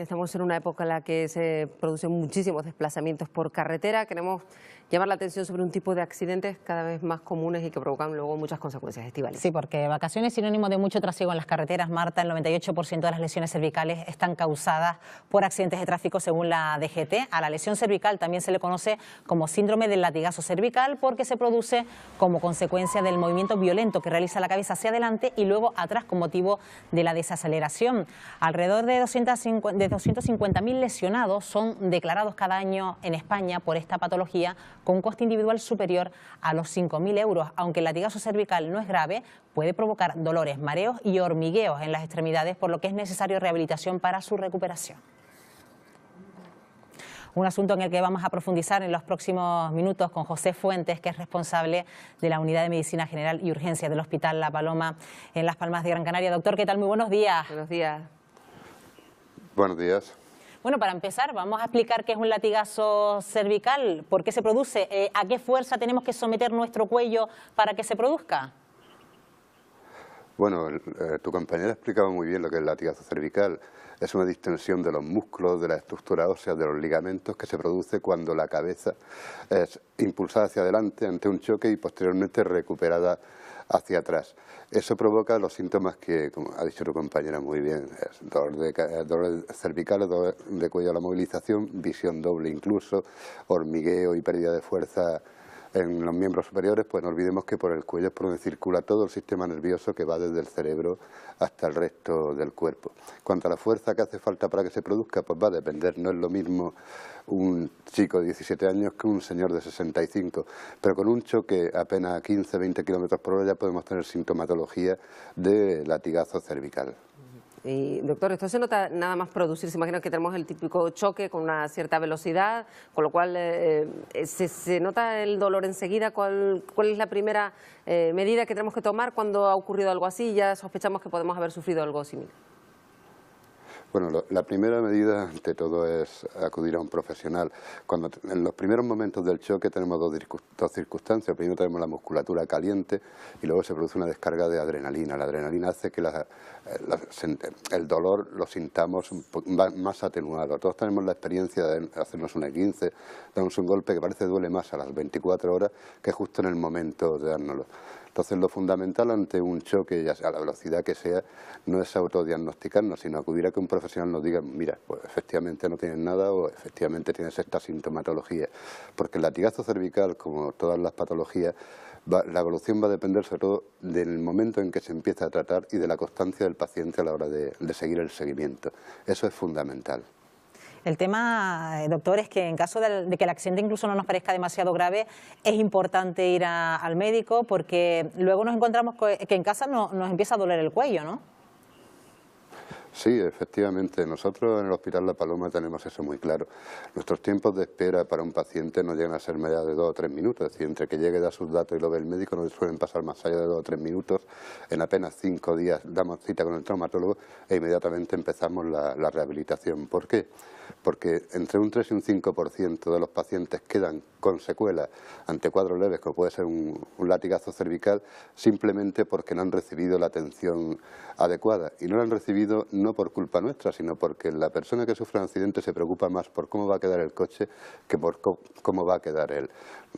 que estamos en una época en la que se producen muchísimos desplazamientos por carretera. Queremos llamar la atención sobre un tipo de accidentes cada vez más comunes y que provocan luego muchas consecuencias. Estíbaliz. Sí, porque vacaciones es sinónimo de mucho trasiego en las carreteras, Marta. El 98% de las lesiones cervicales están causadas por accidentes de tráfico según la DGT. A la lesión cervical también se le conoce como síndrome del latigazo cervical porque se produce como consecuencia del movimiento violento que realiza la cabeza hacia adelante y luego atrás con motivo de la desaceleración. Alrededor de 250.000 lesionados son declarados cada año en España por esta patología, con un coste individual superior a los 5.000 euros. Aunque el latigazo cervical no es grave, puede provocar dolores, mareos y hormigueos en las extremidades, por lo que es necesario rehabilitación para su recuperación. Un asunto en el que vamos a profundizar en los próximos minutos con José Fuentes, que es responsable de la Unidad de Medicina General y Urgencia del Hospital La Paloma en Las Palmas de Gran Canaria. Doctor, ¿qué tal? Muy buenos días. Buenos días. Buenos días. Bueno, para empezar, vamos a explicar qué es un latigazo cervical, por qué se produce, a qué fuerza tenemos que someter nuestro cuello para que se produzca. Bueno, tu compañera ha explicado muy bien lo que es el latigazo cervical. Es una distensión de los músculos, de la estructura ósea, de los ligamentos que se produce cuando la cabeza es impulsada hacia adelante ante un choque y posteriormente recuperada hacia atrás. Eso provoca los síntomas que, como ha dicho tu compañera muy bien, es dolor cervical, dolor de cuello a la movilización, visión doble incluso, hormigueo y pérdida de fuerza en los miembros superiores. Pues no olvidemos que por el cuello es por donde circula todo el sistema nervioso que va desde el cerebro hasta el resto del cuerpo. Cuanto a la fuerza que hace falta para que se produzca, pues va a depender. No es lo mismo un chico de 17 años que un señor de 65, pero con un choque apenas a 15-20 kilómetros por hora ya podemos tener sintomatología de latigazo cervical. Y, doctor, esto se nota nada más producirse. Imagino que tenemos el típico choque con una cierta velocidad, con lo cual se nota el dolor enseguida. ¿Cuál es la primera medida que tenemos que tomar cuando ha ocurrido algo así? Ya sospechamos que podemos haber sufrido algo similar. Bueno, la primera medida ante todo es acudir a un profesional. En los primeros momentos del choque tenemos dos circunstancias. Primero tenemos la musculatura caliente y luego se produce una descarga de adrenalina. La adrenalina hace que el dolor lo sintamos más atenuado. Todos tenemos la experiencia de hacernos un esguince, darnos un golpe que parece duele más a las 24 horas que justo en el momento de dárnoslo. Entonces, lo fundamental ante un choque, ya sea a la velocidad que sea, no es autodiagnosticarnos, sino acudir a que un profesional nos diga, mira, pues efectivamente no tienes nada o efectivamente tienes esta sintomatología. Porque el latigazo cervical, como todas las patologías, la evolución va a depender sobre todo del momento en que se empieza a tratar y de la constancia del paciente a la hora de seguir el seguimiento. Eso es fundamental. El tema, doctor, es que en caso de que el accidente incluso no nos parezca demasiado grave, es importante ir al médico porque luego nos encontramos que en casa nos empieza a doler el cuello, ¿no? Sí, efectivamente. Nosotros en el Hospital La Paloma tenemos eso muy claro. Nuestros tiempos de espera para un paciente no llegan a ser más allá de 2 o 3 minutos. Es decir, entre que llegue, da sus datos y lo ve el médico, no suelen pasar más allá de 2 o 3 minutos. En apenas 5 días damos cita con el traumatólogo e inmediatamente empezamos la rehabilitación. ¿Por qué? Porque entre un 3 y un 5% de los pacientes quedan con secuelas ante cuadros leves, como puede ser un latigazo cervical, simplemente porque no han recibido la atención adecuada. Y no la han recibido no por culpa nuestra, sino porque la persona que sufre un accidente se preocupa más por cómo va a quedar el coche que por cómo va a quedar él.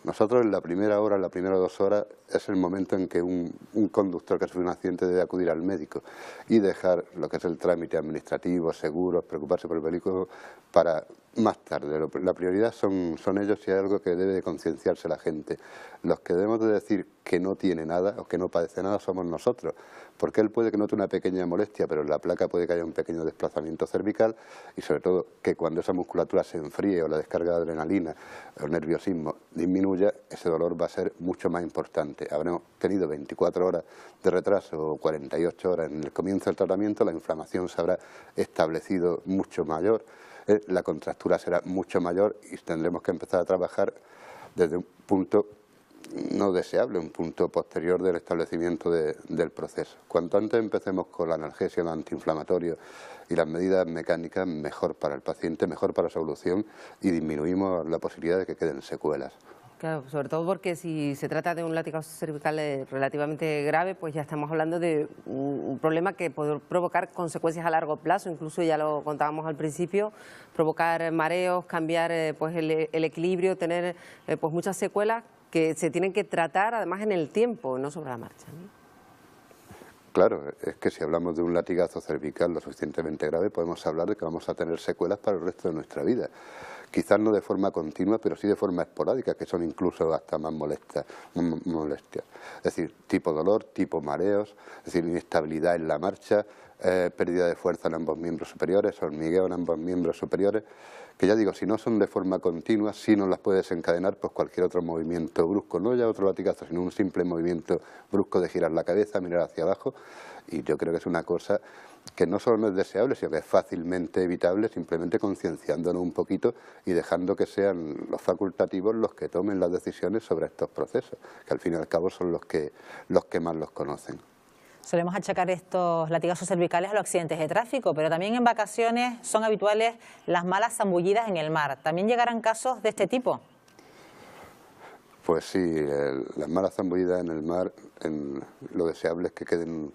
Nosotros en la primera hora, en las primeras 2 horas, es el momento en que un conductor que sufre un accidente debe acudir al médico y dejar lo que es el trámite administrativo, seguros, preocuparse por el vehículo para más tarde. La prioridad son ellos y hay algo que debe de concienciarse la gente. Los que debemos de decir que no tiene nada o que no padece nada somos nosotros, porque él puede que note una pequeña molestia, pero en la placa puede que haya un pequeño desplazamiento cervical y sobre todo que cuando esa musculatura se enfríe o la descarga de adrenalina o el nerviosismo disminuya, ese dolor va a ser mucho más importante. Habremos tenido 24 horas de retraso o 48 horas en el comienzo del tratamiento, la inflamación se habrá establecido mucho mayor, la contractura será mucho mayor y tendremos que empezar a trabajar desde un punto no deseable, un punto posterior del establecimiento del proceso. Cuanto antes empecemos con la analgesia, el antiinflamatorio y las medidas mecánicas, mejor para el paciente, mejor para su evolución y disminuimos la posibilidad de que queden secuelas. Claro, sobre todo porque si se trata de un latigazo cervical relativamente grave, pues ya estamos hablando de un problema que puede provocar consecuencias a largo plazo, incluso ya lo contábamos al principio, provocar mareos, cambiar pues el equilibrio, tener pues muchas secuelas que se tienen que tratar además en el tiempo, no sobre la marcha, ¿no? Claro, es que si hablamos de un latigazo cervical lo suficientemente grave, podemos hablar de que vamos a tener secuelas para el resto de nuestra vida. Quizás no de forma continua, pero sí de forma esporádica, que son incluso hasta más molestias. Es decir, tipo dolor, tipo mareos, es decir, inestabilidad en la marcha, pérdida de fuerza en ambos miembros superiores, hormigueo en ambos miembros superiores, que ya digo, si no son de forma continua, sí nos las puede desencadenar pues cualquier otro movimiento brusco, no ya otro latigazo, sino un simple movimiento brusco de girar la cabeza, mirar hacia abajo, y yo creo que es una cosa que no solo no es deseable, sino que es fácilmente evitable, simplemente concienciándonos un poquito y dejando que sean los facultativos los que tomen las decisiones sobre estos procesos, que al fin y al cabo son los que más los conocen. Solemos achacar estos latigazos cervicales a los accidentes de tráfico, pero también en vacaciones son habituales las malas zambullidas en el mar. ¿También llegarán casos de este tipo? Pues sí, las malas zambullidas en el mar, lo deseable es que queden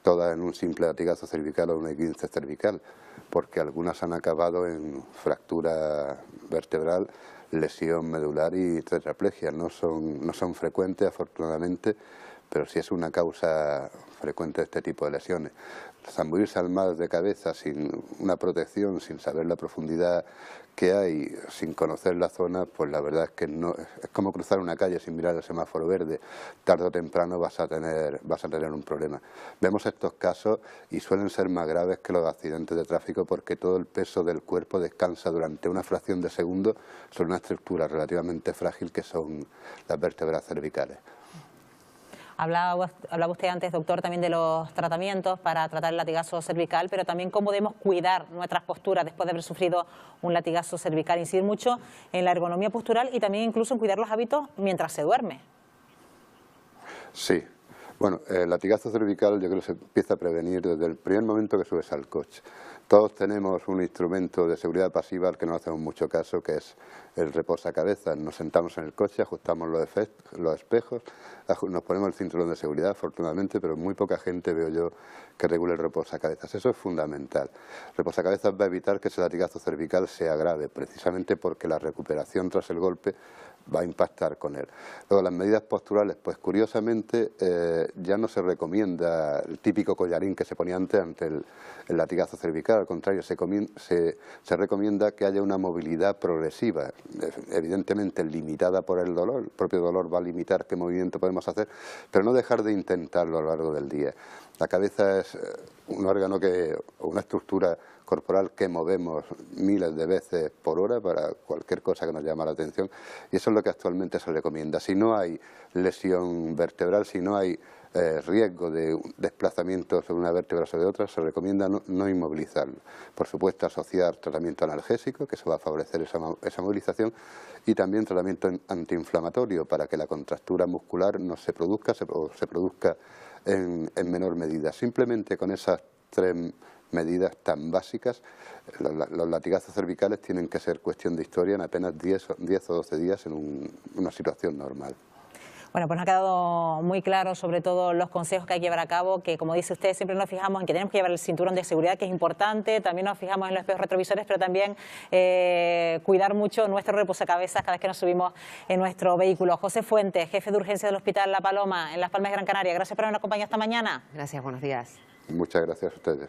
todas en un simple latigazo cervical o un esguince cervical, porque algunas han acabado en fractura vertebral, lesión medular y tetraplegia. No son frecuentes, afortunadamente, pero sí es una causa frecuente de este tipo de lesiones. Zambullirse al mar de cabeza sin una protección, sin saber la profundidad que hay, sin conocer la zona, pues la verdad es que no, es como cruzar una calle sin mirar el semáforo verde. Tarde o temprano vas a tener un problema. Vemos estos casos y suelen ser más graves que los accidentes de tráfico porque todo el peso del cuerpo descansa durante una fracción de segundo sobre una estructura relativamente frágil que son las vértebras cervicales. Hablaba usted antes, doctor, también de los tratamientos para tratar el latigazo cervical, pero también cómo debemos cuidar nuestras posturas después de haber sufrido un latigazo cervical. Incidir mucho en la ergonomía postural y también incluso en cuidar los hábitos mientras se duerme. Sí. Bueno, el latigazo cervical yo creo que se empieza a prevenir desde el primer momento que subes al coche. Todos tenemos un instrumento de seguridad pasiva al que no hacemos mucho caso, que es el reposacabezas. Nos sentamos en el coche, ajustamos los espejos, nos ponemos el cinturón de seguridad, afortunadamente, pero muy poca gente veo yo que regule el reposacabezas. Eso es fundamental. El reposacabezas va a evitar que ese latigazo cervical sea grave, precisamente porque la recuperación tras el golpe va a impactar con él. Luego, las medidas posturales, pues curiosamente ya no se recomienda el típico collarín que se ponía antes ante el latigazo cervical, al contrario, se recomienda que haya una movilidad progresiva, evidentemente limitada por el dolor. El propio dolor va a limitar qué movimiento podemos hacer, pero no dejar de intentarlo a lo largo del día. La cabeza es un órgano o una estructura corporal que movemos miles de veces por hora para cualquier cosa que nos llama la atención, y eso es lo que actualmente se recomienda. Si no hay lesión vertebral, si no hay riesgo de desplazamiento sobre una vértebra sobre otra, se recomienda no inmovilizarlo. Por supuesto, asociar tratamiento analgésico, que eso va a favorecer esa movilización, y también tratamiento antiinflamatorio para que la contractura muscular no se produzca o se produzca en menor medida. Simplemente con esas tres medidas tan básicas, los latigazos cervicales tienen que ser cuestión de historia en apenas 10 o 12 días en una situación normal. Bueno, pues nos ha quedado muy claro sobre todo los consejos que hay que llevar a cabo, que como dice usted, siempre nos fijamos en que tenemos que llevar el cinturón de seguridad, que es importante, también nos fijamos en los espejos retrovisores, pero también cuidar mucho nuestro reposacabezas cada vez que nos subimos en nuestro vehículo. José Fuentes, jefe de urgencia del Hospital La Paloma, en Las Palmas de Gran Canaria, gracias por habernos acompañado esta mañana. Gracias, buenos días. Muchas gracias a ustedes.